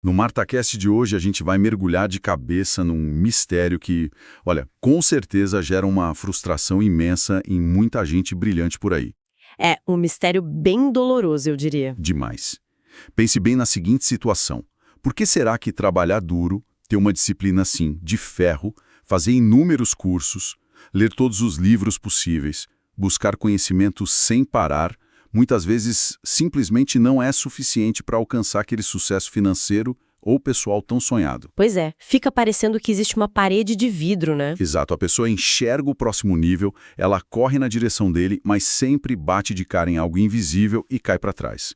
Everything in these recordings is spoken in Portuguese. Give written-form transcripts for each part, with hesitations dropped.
No MartaCast de hoje, a gente vai mergulhar de cabeça num mistério que, olha, com certeza gera uma frustração imensa em muita gente brilhante por aí. É um mistério bem doloroso, eu diria. Demais. Pense bem na seguinte situação. Por que será que trabalhar duro, ter uma disciplina assim, de ferro, fazer inúmeros cursos, ler todos os livros possíveis, buscar conhecimento sem parar, muitas vezes simplesmente não é suficiente para alcançar aquele sucesso financeiro ou pessoal tão sonhado? Pois é, fica parecendo que existe uma parede de vidro, né? Exato, a pessoa enxerga o próximo nível, ela corre na direção dele, mas sempre bate de cara em algo invisível e cai para trás.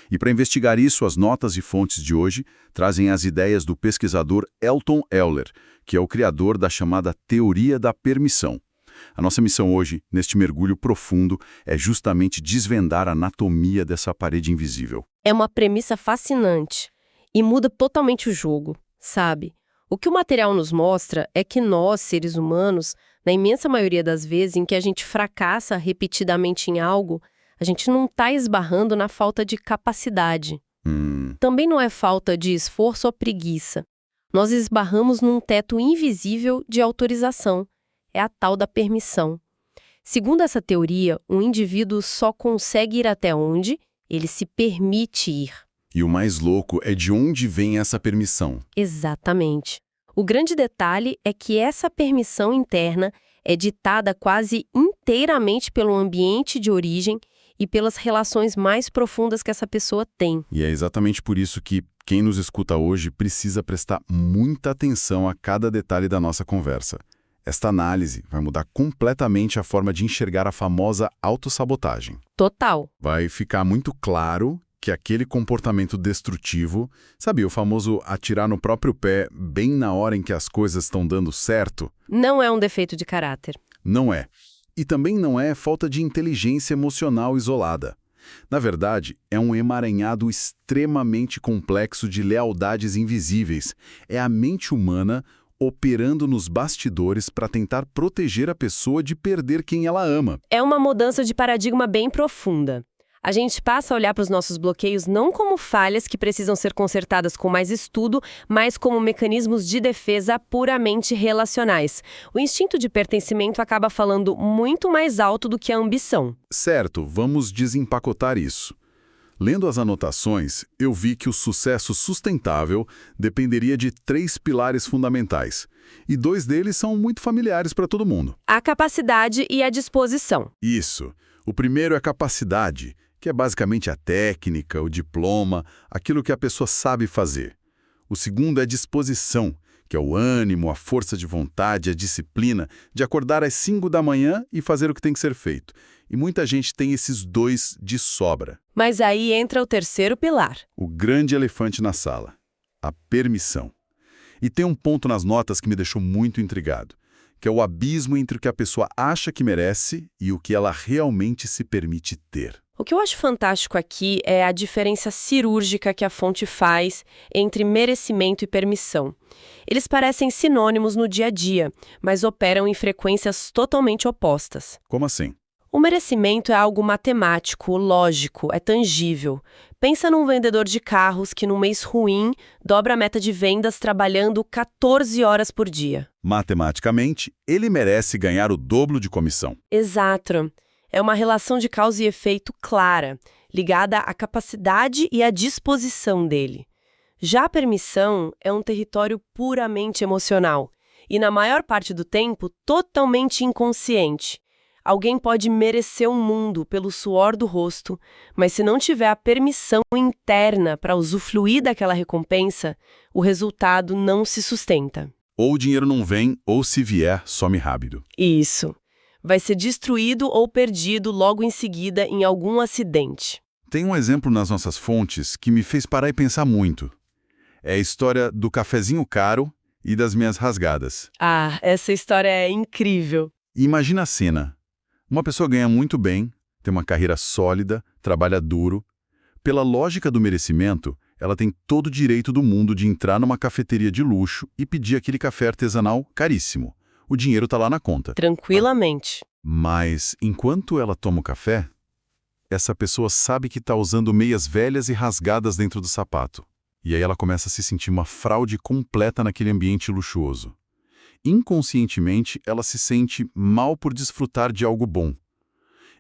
E para investigar isso, as notas e fontes de hoje trazem as ideias do pesquisador Elton Euler, que é o criador da chamada teoria da permissão. A nossa missão hoje, neste mergulho profundo, é justamente desvendar a anatomia dessa parede invisível. É uma premissa fascinante e muda totalmente o jogo, sabe? O que o material nos mostra é que nós, seres humanos, na imensa maioria das vezes em que a gente fracassa repetidamente em algo, a gente não está esbarrando na falta de capacidade. Também não é falta de esforço ou preguiça. Nós esbarramos num teto invisível de autorização. É a tal da permissão. Segundo essa teoria, um indivíduo só consegue ir até onde ele se permite ir. E o mais louco é de onde vem essa permissão. Exatamente. O grande detalhe é que essa permissão interna é ditada quase inteiramente pelo ambiente de origem e pelas relações mais profundas que essa pessoa tem. E é exatamente por isso que quem nos escuta hoje precisa prestar muita atenção a cada detalhe da nossa conversa. Esta análise vai mudar completamente a forma de enxergar a famosa autossabotagem. Total. Vai ficar muito claro que aquele comportamento destrutivo, sabe, o famoso atirar no próprio pé bem na hora em que as coisas estão dando certo, Não é um defeito de caráter. não é. E também não é falta de inteligência emocional isolada. Na verdade, é um emaranhado extremamente complexo de lealdades invisíveis. É a mente humana operando nos bastidores para tentar proteger a pessoa de perder quem ela ama. É uma mudança de paradigma bem profunda. A gente passa a olhar para os nossos bloqueios não como falhas que precisam ser consertadas com mais estudo, mas como mecanismos de defesa puramente relacionais. O instinto de pertencimento acaba falando muito mais alto do que a ambição. Certo, vamos desempacotar isso. Lendo as anotações, eu vi que o sucesso sustentável dependeria de 3 pilares fundamentais. E 2 deles são muito familiares para todo mundo. A capacidade e a disposição. Isso. O primeiro é a capacidade, que é basicamente a técnica, o diploma, aquilo que a pessoa sabe fazer. O segundo é disposição, que é o ânimo, a força de vontade, a disciplina de acordar às 5 da manhã e fazer o que tem que ser feito. E muita gente tem esses 2 de sobra. Mas aí entra o terceiro pilar. O grande elefante na sala, a permissão. E tem um ponto nas notas que me deixou muito intrigado, que é o abismo entre o que a pessoa acha que merece e o que ela realmente se permite ter. O que eu acho fantástico aqui é a diferença cirúrgica que a fonte faz entre merecimento e permissão. Eles parecem sinônimos no dia a dia, mas operam em frequências totalmente opostas. Como assim? O merecimento é algo matemático, lógico, é tangível. Pensa num vendedor de carros que, num mês ruim, dobra a meta de vendas trabalhando 14 horas por dia. Matematicamente, ele merece ganhar o dobro de comissão. Exato. É uma relação de causa e efeito clara, ligada à capacidade e à disposição dele. Já a permissão é um território puramente emocional e, na maior parte do tempo, totalmente inconsciente. Alguém pode merecer o mundo pelo suor do rosto, mas se não tiver a permissão interna para usufruir daquela recompensa, o resultado não se sustenta. Ou o dinheiro não vem, ou se vier, some rápido. Isso. Vai ser destruído ou perdido logo em seguida em algum acidente. Tem um exemplo nas nossas fontes que me fez parar e pensar muito. É a história do cafezinho caro e das meias rasgadas. Ah, essa história é incrível. Imagina a cena. Uma pessoa ganha muito bem, tem uma carreira sólida, trabalha duro. Pela lógica do merecimento, ela tem todo o direito do mundo de entrar numa cafeteria de luxo e pedir aquele café artesanal caríssimo. O dinheiro está lá na conta. Tranquilamente. Mas, enquanto ela toma o café, essa pessoa sabe que está usando meias velhas e rasgadas dentro do sapato. E aí ela começa a se sentir uma fraude completa naquele ambiente luxuoso. Inconscientemente, ela se sente mal por desfrutar de algo bom.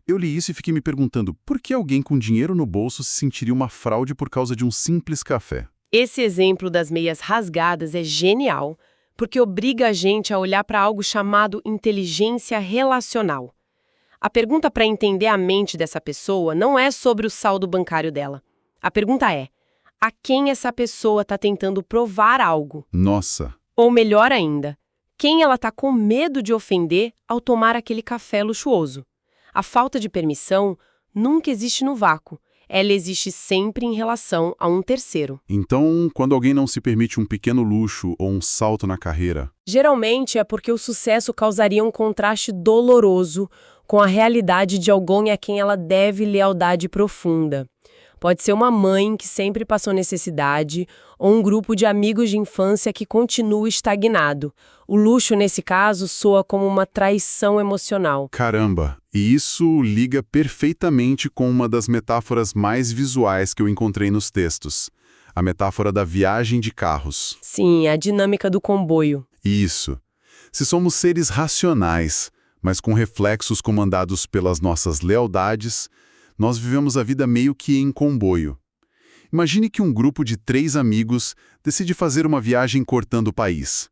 Eu li isso e fiquei me perguntando por que alguém com dinheiro no bolso se sentiria uma fraude por causa de um simples café. Esse exemplo das meias rasgadas é genial, porque obriga a gente a olhar para algo chamado inteligência relacional. A pergunta para entender a mente dessa pessoa não é sobre o saldo bancário dela. A pergunta é: a quem essa pessoa está tentando provar algo? Nossa, Ou melhor ainda, quem ela está com medo de ofender ao tomar aquele café luxuoso? A falta de permissão nunca existe no vácuo. Ela existe sempre em relação a um terceiro. então quando alguém não se permite um pequeno luxo ou um salto na carreira, Geralmente é porque o sucesso causaria um contraste doloroso com a realidade de alguém a quem ela deve lealdade profunda. Pode ser uma mãe que sempre passou necessidade ou um grupo de amigos de infância que continua estagnado. O luxo, nesse caso, soa como uma traição emocional. caramba, e isso liga perfeitamente com uma das metáforas mais visuais que eu encontrei nos textos, a metáfora da viagem de carros. Sim, a dinâmica do comboio. Isso. Se somos seres racionais, mas com reflexos comandados pelas nossas lealdades, nós vivemos a vida meio que em comboio. Imagine que um grupo de 3 amigos decide fazer uma viagem cortando o país.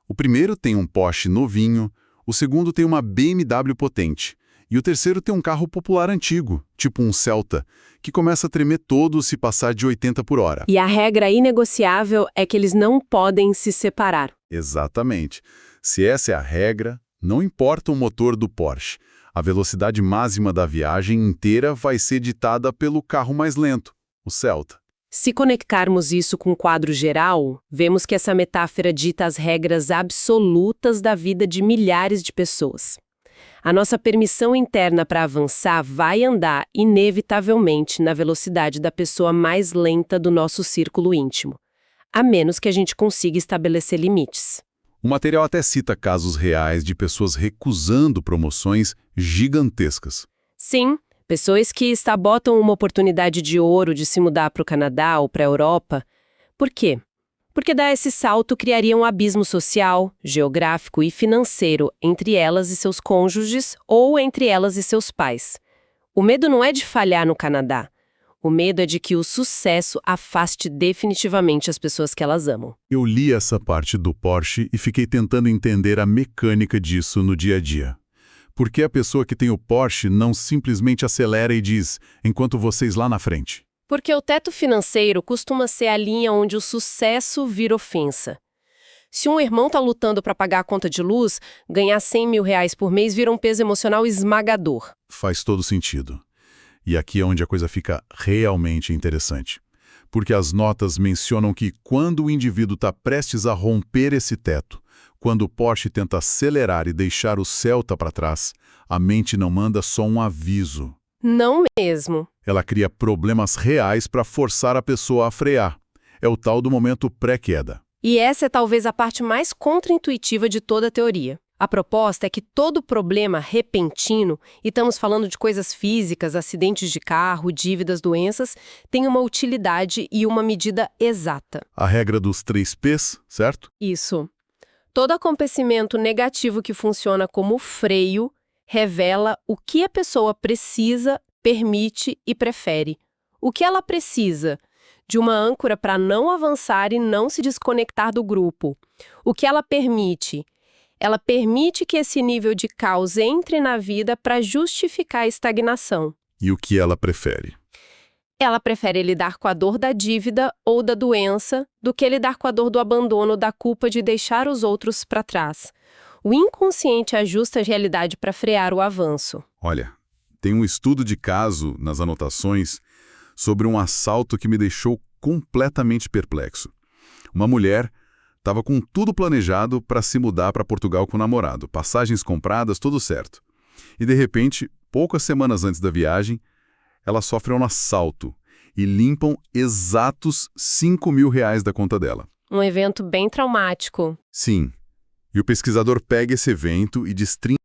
O primeiro tem um Porsche novinho, o segundo tem uma BMW potente, e o terceiro tem um carro popular antigo, tipo um Celta, que começa a tremer todo se passar de 80 por hora. E a regra inegociável é que eles não podem se separar. Exatamente. Se essa é a regra, não importa o motor do Porsche. A velocidade máxima da viagem inteira vai ser ditada pelo carro mais lento, o Celta. Se conectarmos isso com o quadro geral, vemos que essa metáfora dita as regras absolutas da vida de milhares de pessoas. A nossa permissão interna para avançar vai andar, inevitavelmente, na velocidade da pessoa mais lenta do nosso círculo íntimo, a menos que a gente consiga estabelecer limites. O material até cita casos reais de pessoas recusando promoções gigantescas. Sim, pessoas que sabotam uma oportunidade de ouro de se mudar para o Canadá ou para a Europa. Por quê? Porque dar esse salto criaria um abismo social, geográfico e financeiro entre elas e seus cônjuges ou entre elas e seus pais. O medo não é de falhar no Canadá. O medo é de que o sucesso afaste definitivamente as pessoas que elas amam. Eu li essa parte do Porsche e fiquei tentando entender a mecânica disso no dia a dia. Por que a pessoa que tem o Porsche não simplesmente acelera e diz, enquanto vocês lá na frente? Porque o teto financeiro costuma ser a linha onde o sucesso vira ofensa. Se um irmão está lutando para pagar a conta de luz, ganhar R$100 mil por mês vira um peso emocional esmagador. Faz todo sentido. E aqui é onde a coisa fica realmente interessante. Porque as notas mencionam que quando o indivíduo está prestes a romper esse teto, quando o Porsche tenta acelerar e deixar o Celta para trás, a mente não manda só um aviso. Não mesmo. Ela cria problemas reais para forçar a pessoa a frear. É o tal do momento pré-queda. E essa é talvez a parte mais contraintuitiva de toda a teoria. A proposta é que todo problema repentino, e estamos falando de coisas físicas, acidentes de carro, dívidas, doenças, tem uma utilidade e uma medida exata. A regra dos 3 P's, certo? Isso. Todo acontecimento negativo que funciona como freio revela o que a pessoa precisa, permite e prefere. O que ela precisa? De uma âncora para não avançar e não se desconectar do grupo. O que ela permite? Ela permite que esse nível de caos entre na vida para justificar a estagnação. E o que ela prefere? Ela prefere lidar com a dor da dívida ou da doença do que lidar com a dor do abandono, da culpa de deixar os outros para trás. O inconsciente ajusta a realidade para frear o avanço. Olha, tem um estudo de caso nas anotações sobre um assalto que me deixou completamente perplexo. Uma mulher estava com tudo planejado para se mudar para Portugal com o namorado, passagens compradas, tudo certo. E de repente, poucas semanas antes da viagem, ela sofre um assalto e limpam exatos R$5 mil da conta dela. Um evento bem traumático. Sim. E o pesquisador pega esse evento e destrincha